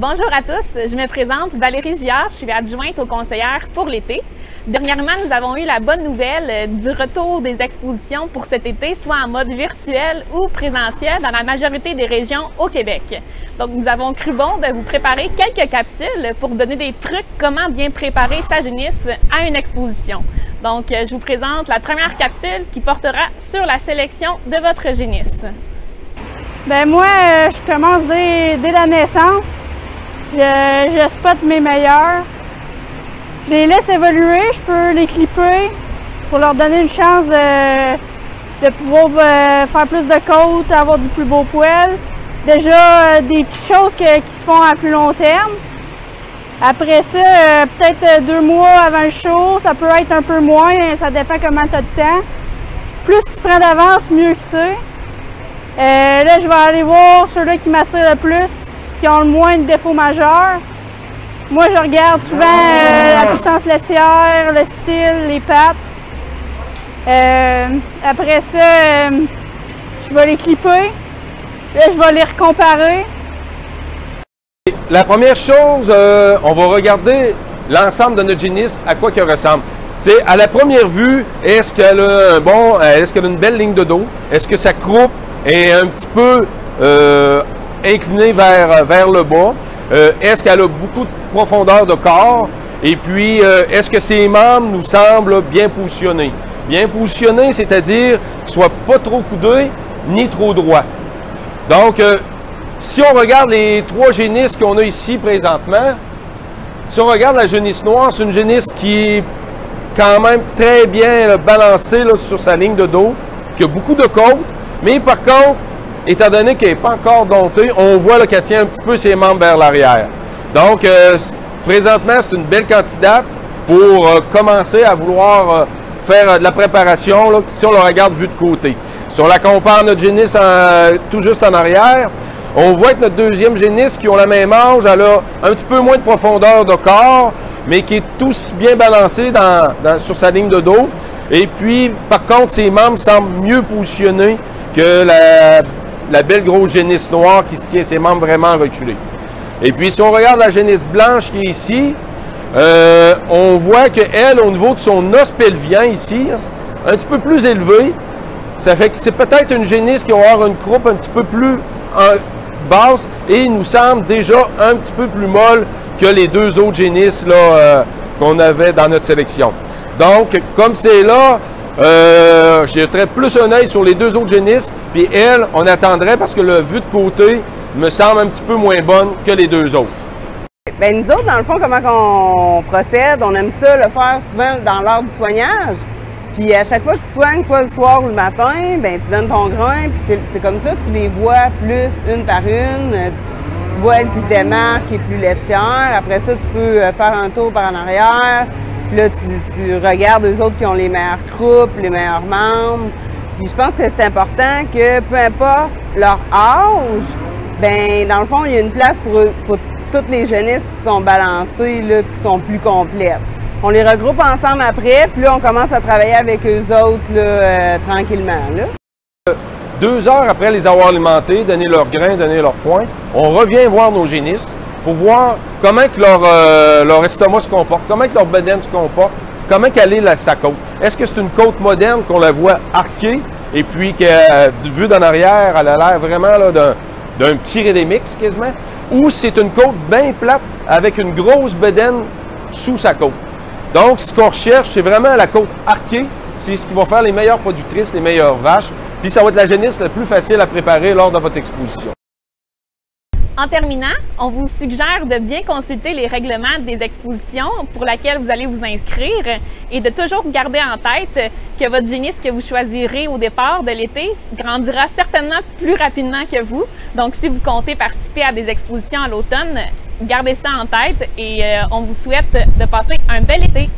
Bonjour à tous, je me présente Valérie Giard, je suis adjointe aux conseillères pour l'été. Dernièrement, nous avons eu la bonne nouvelle du retour des expositions pour cet été, soit en mode virtuel ou présentiel dans la majorité des régions au Québec. Donc, nous avons cru bon de vous préparer quelques capsules pour donner des trucs comment bien préparer sa génisse à une exposition. Donc, je vous présente la première capsule qui portera sur la sélection de votre génisse. Ben moi, je commence dès la naissance. Je spot mes meilleurs. Je les laisse évoluer, je peux les clipper pour leur donner une chance de pouvoir faire plus de côtes, avoir du plus beau poil. Déjà, des petites choses qui se font à plus long terme. Après ça, peut-être 2 mois avant le show, ça peut être un peu moins, ça dépend comment tu as de temps. Plus tu prends d'avance, mieux que c'est. Là, je vais aller voir ceux-là qui m'attirent le plus, qui ont le moins de défauts majeurs. Moi, je regarde souvent la puissance laitière, le style, les pattes. Après ça, je vais les clipper. Là, je vais les recomparer. La première chose, on va regarder l'ensemble de notre génisse, à quoi qu'elle ressemble. T'sais, à la première vue, est-ce qu'elle a une belle ligne de dos? Est-ce que sa croupe est un petit peu inclinée vers le bas? Est-ce qu'elle a beaucoup de profondeur de corps? Et puis, est-ce que ses membres nous semblent bien positionnés? Bien positionnés, c'est-à-dire qu'ils ne soient pas trop coudés ni trop droits. Donc, si on regarde les 3 génisses qu'on a ici présentement, si on regarde la génisse noire, c'est une génisse qui est quand même très bien balancée là, sur sa ligne de dos, qui a beaucoup de côtes, mais par contre, étant donné qu'elle n'est pas encore domptée, on voit qu'elle tient un petit peu ses membres vers l'arrière. Donc, présentement, c'est une belle candidate pour commencer à vouloir faire de la préparation là, si on la regarde vue de côté. Si on la compare à notre génisse tout juste en arrière, on voit que notre deuxième génisse, qui ont la même âge, elle a un petit peu moins de profondeur de corps, mais qui est aussi bien balancée sur sa ligne de dos. Et puis, par contre, ses membres semblent mieux positionnés que la belle grosse génisse noire qui se tient ses membres vraiment reculés. Et puis, si on regarde la génisse blanche qui est ici, on voit qu'elle, au niveau de son os pelvien ici, un petit peu plus élevé, ça fait que c'est peut-être une génisse qui va avoir une croupe un petit peu plus basse et il nous semble déjà un petit peu plus molle que les 2 autres génisses qu'on avait dans notre sélection. Donc, comme c'est là, je jetterais plus un œil sur les 2 autres génisses, puis elle, on attendrait parce que la vue de côté me semble un petit peu moins bonne que les 2 autres. Bien, nous autres, dans le fond, comment on procède, on aime ça le faire souvent dans l'heure du soignage. Puis à chaque fois que tu soignes, soit le soir ou le matin, bien, tu donnes ton grain, puis c'est comme ça, tu les vois plus une par une. Tu vois elle qui se démarque, qui est plus laitière. Après ça, tu peux faire un tour par en arrière. Puis là, tu regardes eux autres qui ont les meilleures croupes, les meilleurs membres. Puis je pense que c'est important que peu importe leur âge, bien, dans le fond, il y a une place pour toutes les génisses qui sont balancées, là, qui sont plus complètes. On les regroupe ensemble après, puis là, on commence à travailler avec eux autres là, tranquillement. Là. 2 heures après les avoir alimentés, donner leur grain, donner leur foin, on revient voir nos génisses pour voir comment que leur estomac se comporte, comment que leur bedaine se comporte, comment qu'elle est sa côte. Est-ce que c'est une côte moderne qu'on la voit arquée et puis que, vue d'en arrière, elle a l'air vraiment d'un petit rédémix quasiment, ou c'est une côte bien plate avec une grosse bedaine sous sa côte. Donc, ce qu'on recherche, c'est vraiment la côte arquée. C'est ce qui va faire les meilleures productrices, les meilleures vaches. Puis ça va être la génisse la plus facile à préparer lors de votre exposition. En terminant, on vous suggère de bien consulter les règlements des expositions pour lesquelles vous allez vous inscrire et de toujours garder en tête que votre génisse que vous choisirez au départ de l'été grandira certainement plus rapidement que vous. Donc, si vous comptez participer à des expositions à l'automne, gardez ça en tête et on vous souhaite de passer un bel été.